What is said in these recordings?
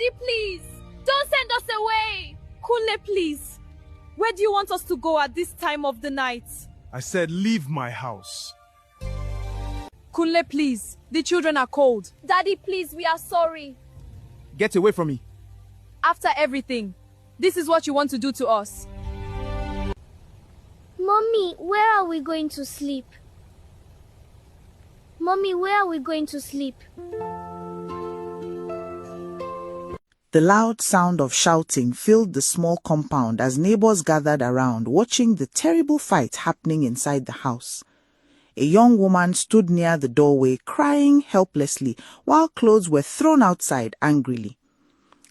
Daddy, please, don't send us away. Kunle, please. Where do you want us to go at this time of the night? I said leave my house. Kunle, please. The children are cold. Daddy, please, we are sorry. Get away from me. After everything, this is what you want to do to us. Mommy, where are we going to sleep? Mommy, where are we going to sleep? The loud sound of shouting filled the small compound as neighbors gathered around watching the terrible fight happening inside the house. A young woman stood near the doorway crying helplessly while clothes were thrown outside angrily.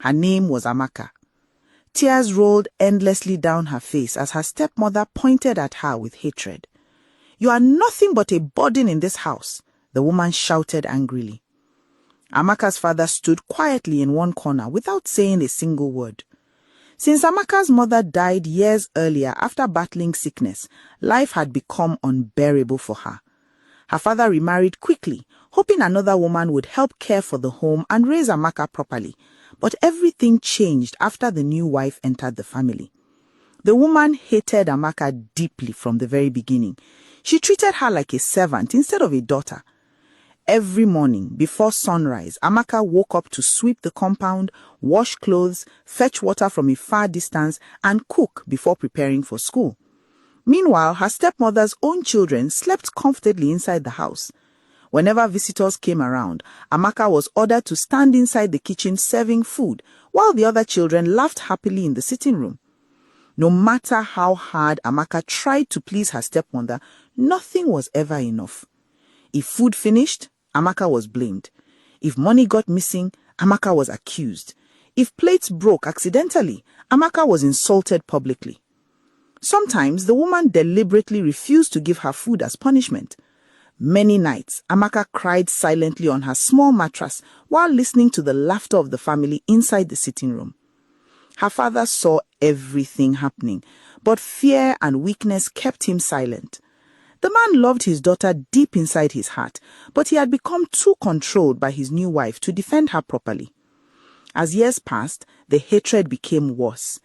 Her name was Amaka. Tears rolled endlessly down her face as her stepmother pointed at her with hatred. "You are nothing but a burden in this house," the woman shouted angrily. Amaka's father stood quietly in one corner without saying a single word. Since Amaka's mother died years earlier after battling sickness, life had become unbearable for her. Her father remarried quickly, hoping another woman would help care for the home and raise Amaka properly. But everything changed after the new wife entered the family. The woman hated Amaka deeply from the very beginning. She treated her like a servant instead of a daughter. Every morning, before sunrise, Amaka woke up to sweep the compound, wash clothes, fetch water from a far distance, and cook before preparing for school. Meanwhile, her stepmother's own children slept comfortably inside the house. Whenever visitors came around, Amaka was ordered to stand inside the kitchen serving food, while the other children laughed happily in the sitting room. No matter how hard Amaka tried to please her stepmother, nothing was ever enough. If food finished, Amaka was blamed. If money got missing, Amaka was accused. If plates broke accidentally, Amaka was insulted publicly. Sometimes the woman deliberately refused to give her food as punishment. Many nights, Amaka cried silently on her small mattress while listening to the laughter of the family inside the sitting room. Her father saw everything happening, but fear and weakness kept him silent. The man loved his daughter deep inside his heart, but he had become too controlled by his new wife to defend her properly. As years passed, the hatred became worse.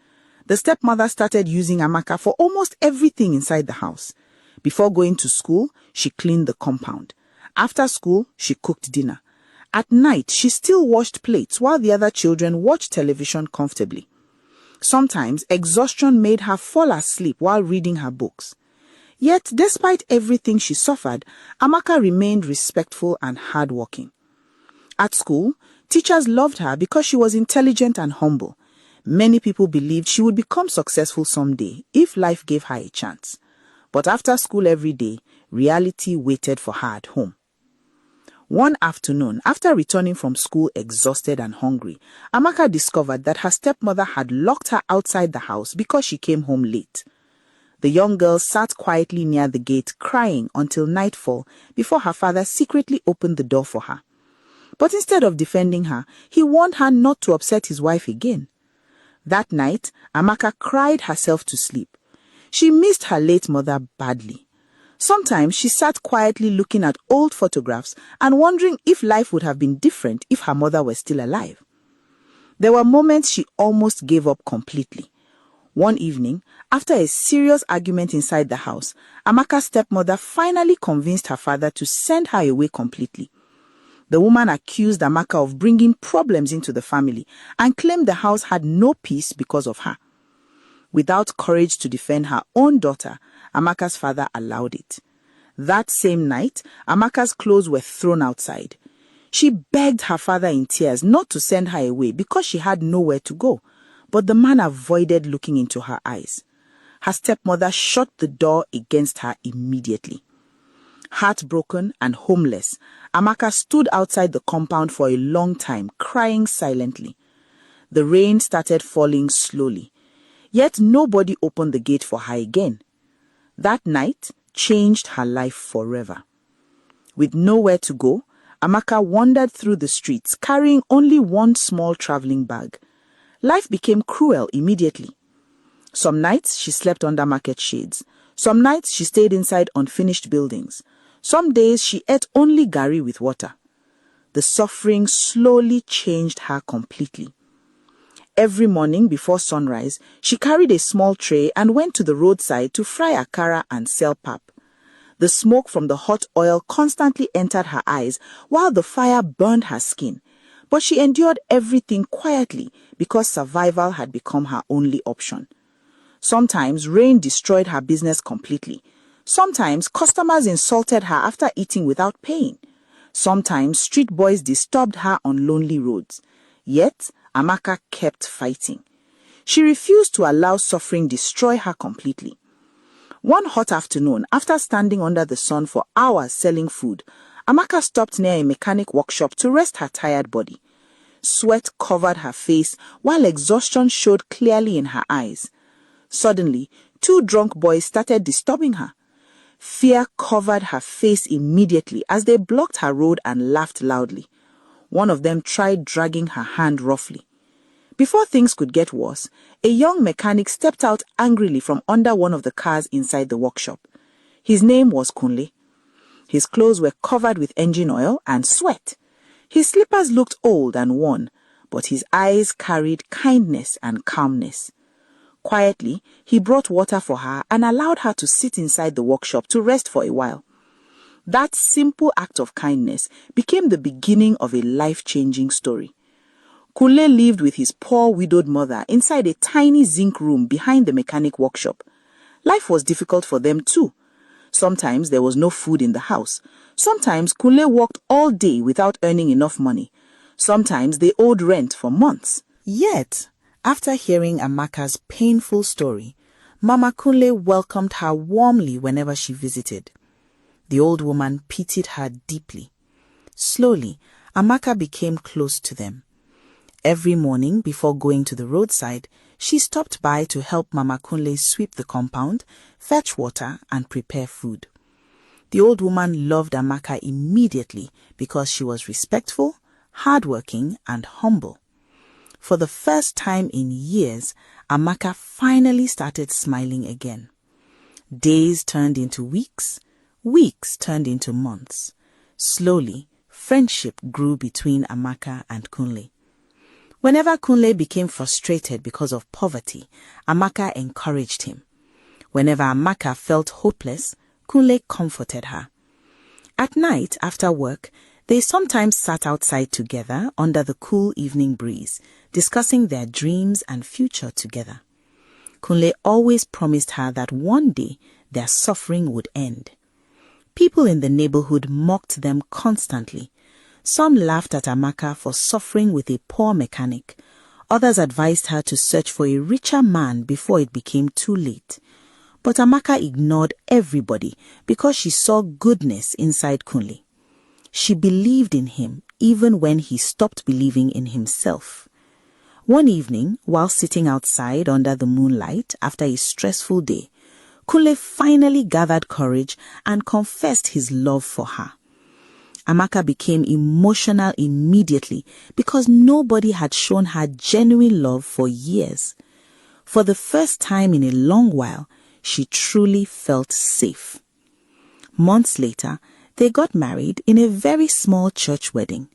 The stepmother started using Amaka for almost everything inside the house. Before going to school, she cleaned the compound. After school, she cooked dinner. At night, she still washed plates while the other children watched television comfortably. Sometimes, exhaustion made her fall asleep while reading her books. Yet, despite everything she suffered, Amaka remained respectful and hardworking. At school, teachers loved her because she was intelligent and humble. Many people believed she would become successful someday if life gave her a chance. But after school every day, reality waited for her at home. One afternoon, after returning from school exhausted and hungry, Amaka discovered that her stepmother had locked her outside the house because she came home late. The young girl sat quietly near the gate crying until nightfall before her father secretly opened the door for her. But instead of defending her, he warned her not to upset his wife again. That night, Amaka cried herself to sleep. She missed her late mother badly. Sometimes she sat quietly looking at old photographs and wondering if life would have been different if her mother were still alive. There were moments she almost gave up completely. One evening, after a serious argument inside the house, Amaka's stepmother finally convinced her father to send her away completely. The woman accused Amaka of bringing problems into the family and claimed the house had no peace because of her. Without courage to defend her own daughter, Amaka's father allowed it. That same night, Amaka's clothes were thrown outside. She begged her father in tears not to send her away because she had nowhere to go, but the man avoided looking into her eyes. Her stepmother shut the door against her immediately. Heartbroken and homeless, Amaka stood outside the compound for a long time, crying silently. The rain started falling slowly, yet nobody opened the gate for her again. That night changed her life forever. With nowhere to go, Amaka wandered through the streets, carrying only one small traveling bag. Life became cruel immediately. Some nights she slept under market shades. Some nights she stayed inside unfinished buildings. Some days she ate only garri with water. The suffering slowly changed her completely. Every morning before sunrise, she carried a small tray and went to the roadside to fry akara and sell pap. The smoke from the hot oil constantly entered her eyes while the fire burned her skin. But she endured everything quietly because survival had become her only option. Sometimes rain destroyed her business completely. Sometimes customers insulted her after eating without paying. Sometimes street boys disturbed her on lonely roads. Yet, Amaka kept fighting. She refused to allow suffering destroy her completely. One hot afternoon, after standing under the sun for hours selling food, Amaka stopped near a mechanic workshop to rest her tired body. Sweat covered her face while exhaustion showed clearly in her eyes. Suddenly, 2 drunk boys started disturbing her. Fear covered her face immediately as they blocked her road and laughed loudly. One of them tried dragging her hand roughly. Before things could get worse, a young mechanic stepped out angrily from under one of the cars inside the workshop. His name was Kunle. His clothes were covered with engine oil and sweat. His slippers looked old and worn, but his eyes carried kindness and calmness. Quietly, he brought water for her and allowed her to sit inside the workshop to rest for a while. That simple act of kindness became the beginning of a life-changing story. Kunle lived with his poor widowed mother inside a tiny zinc room behind the mechanic workshop. Life was difficult for them too. Sometimes there was no food in the house. Sometimes Kunle worked all day without earning enough money. Sometimes they owed rent for months. Yet, after hearing Amaka's painful story, Mama Kunle welcomed her warmly whenever she visited. The old woman pitied her deeply. Slowly, Amaka became close to them. Every morning before going to the roadside, she stopped by to help Mama Kunle sweep the compound, fetch water, and prepare food. The old woman loved Amaka immediately because she was respectful, hardworking, and humble. For the first time in years, Amaka finally started smiling again. Days turned into weeks. Weeks turned into months. Slowly, friendship grew between Amaka and Kunle. Whenever Kunle became frustrated because of poverty, Amaka encouraged him. Whenever Amaka felt hopeless, Kunle comforted her. At night, after work, they sometimes sat outside together under the cool evening breeze, discussing their dreams and future together. Kunle always promised her that one day their suffering would end. People in the neighborhood mocked them constantly. Some laughed at Amaka for suffering with a poor mechanic. Others advised her to search for a richer man before it became too late. But Amaka ignored everybody because she saw goodness inside Kunle. She believed in him even when he stopped believing in himself. One evening, while sitting outside under the moonlight after a stressful day, Kunle finally gathered courage and confessed his love for her. Amaka became emotional immediately because nobody had shown her genuine love for years. For the first time in a long while, she truly felt safe. Months later, they got married in a very small church wedding.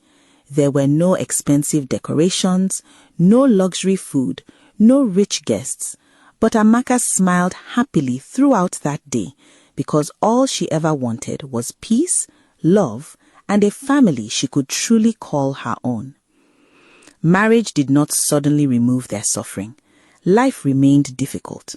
There were no expensive decorations, no luxury food, no rich guests. But Amaka smiled happily throughout that day because all she ever wanted was peace, love, and a family she could truly call her own. Marriage did not suddenly remove their suffering. Life remained difficult.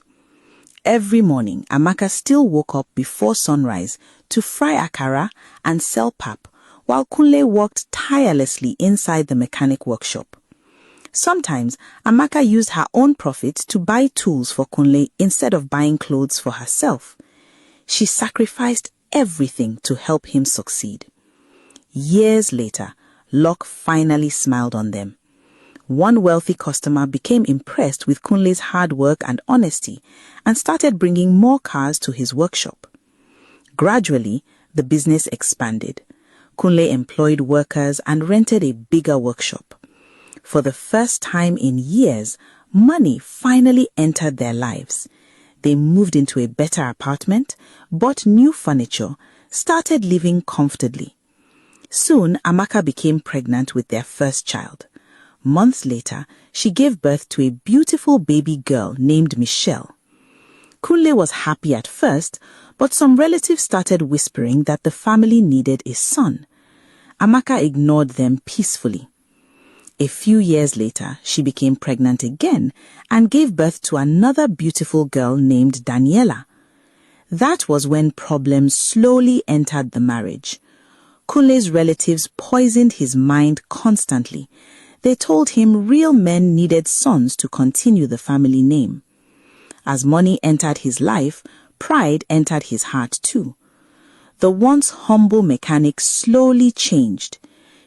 Every morning, Amaka still woke up before sunrise to fry akara and sell pap, while Kunle worked tirelessly inside the mechanic workshop. Sometimes, Amaka used her own profits to buy tools for Kunle instead of buying clothes for herself. She sacrificed everything to help him succeed. Years later, luck finally smiled on them. One wealthy customer became impressed with Kunle's hard work and honesty and started bringing more cars to his workshop. Gradually, the business expanded. Kunle employed workers and rented a bigger workshop. For the first time in years, money finally entered their lives. They moved into a better apartment, bought new furniture, started living comfortably. Soon, Amaka became pregnant with their first child. Months later, she gave birth to a beautiful baby girl named Michelle. Kunle was happy at first, but some relatives started whispering that the family needed a son. Amaka ignored them peacefully. A few years later, she became pregnant again and gave birth to another beautiful girl named Daniela. That was when problems slowly entered the marriage. Kunle's relatives poisoned his mind constantly. They told him real men needed sons to continue the family name. As money entered his life, pride entered his heart too. The once humble mechanic slowly changed.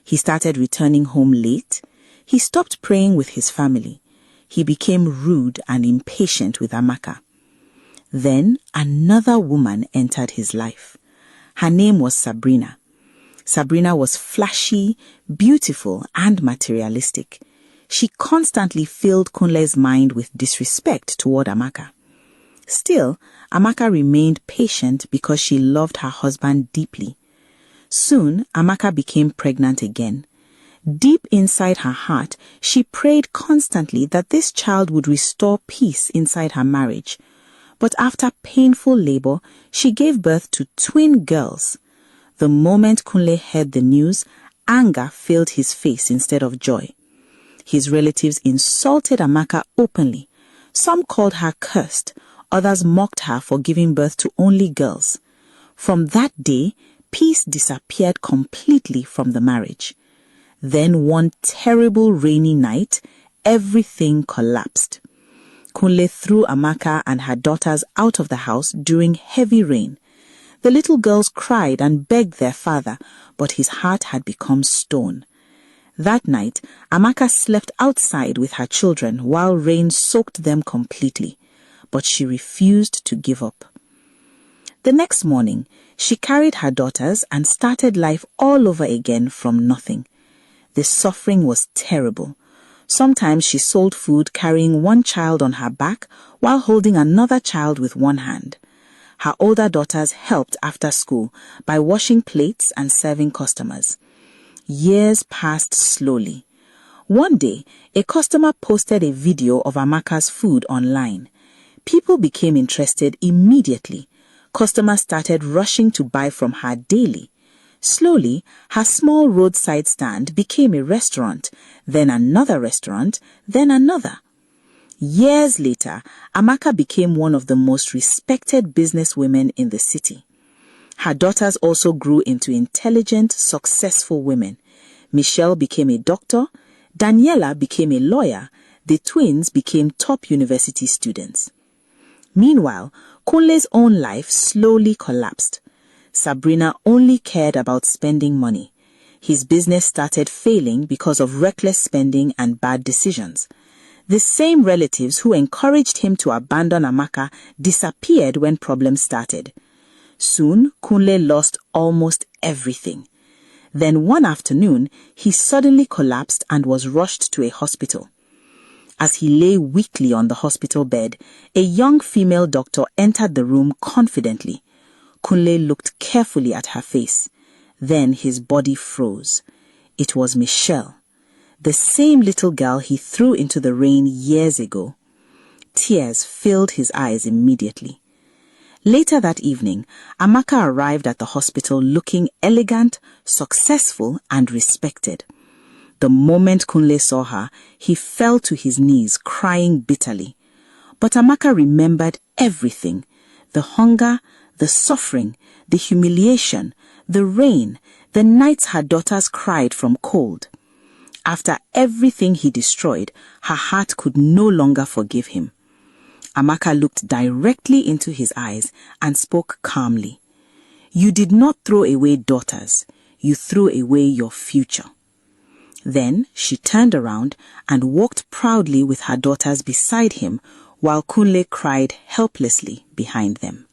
He started returning home late. He stopped praying with his family. He became rude and impatient with Amaka. Then another woman entered his life. Her name was Sabrina. Sabrina was flashy, beautiful, and materialistic. She constantly filled Kunle's mind with disrespect toward Amaka. Still, Amaka remained patient because she loved her husband deeply. Soon, Amaka became pregnant again. Deep inside her heart, she prayed constantly that this child would restore peace inside her marriage. But after painful labor, she gave birth to twin girls. The moment Kunle heard the news, anger filled his face instead of joy. His relatives insulted Amaka openly. Some called her cursed, others mocked her for giving birth to only girls. From that day, peace disappeared completely from the marriage. Then one terrible rainy night, everything collapsed. Kunle threw Amaka and her daughters out of the house during heavy rain. The little girls cried and begged their father, but his heart had become stone. That night, Amaka slept outside with her children while rain soaked them completely, but she refused to give up. The next morning, she carried her daughters and started life all over again from nothing. The suffering was terrible. Sometimes she sold food carrying one child on her back while holding another child with one hand. Her older daughters helped after school by washing plates and serving customers. Years passed slowly. One day, a customer posted a video of Amaka's food online. People became interested immediately. Customers started rushing to buy from her daily. Slowly, her small roadside stand became a restaurant, then another restaurant, then another. Years later, Amaka became one of the most respected businesswomen in the city. Her daughters also grew into intelligent, successful women. Michelle became a doctor. Daniela became a lawyer. The twins became top university students. Meanwhile, Kunle's own life slowly collapsed. Sabrina only cared about spending money. His business started failing because of reckless spending and bad decisions. The same relatives who encouraged him to abandon Amaka disappeared when problems started. Soon, Kunle lost almost everything. Then one afternoon, he suddenly collapsed and was rushed to a hospital. As he lay weakly on the hospital bed, a young female doctor entered the room confidently. Kunle looked carefully at her face. Then his body froze. It was Michelle, the same little girl he threw into the rain years ago. Tears filled his eyes immediately. Later that evening, Amaka arrived at the hospital looking elegant, successful, and respected. The moment Kunle saw her, he fell to his knees, crying bitterly. But Amaka remembered everything: the hunger, the suffering, the humiliation, the rain, the nights her daughters cried from cold. After everything he destroyed, her heart could no longer forgive him. Amaka looked directly into his eyes and spoke calmly. "You did not throw away daughters. You threw away your future." Then she turned around and walked proudly with her daughters beside him while Kunle cried helplessly behind them.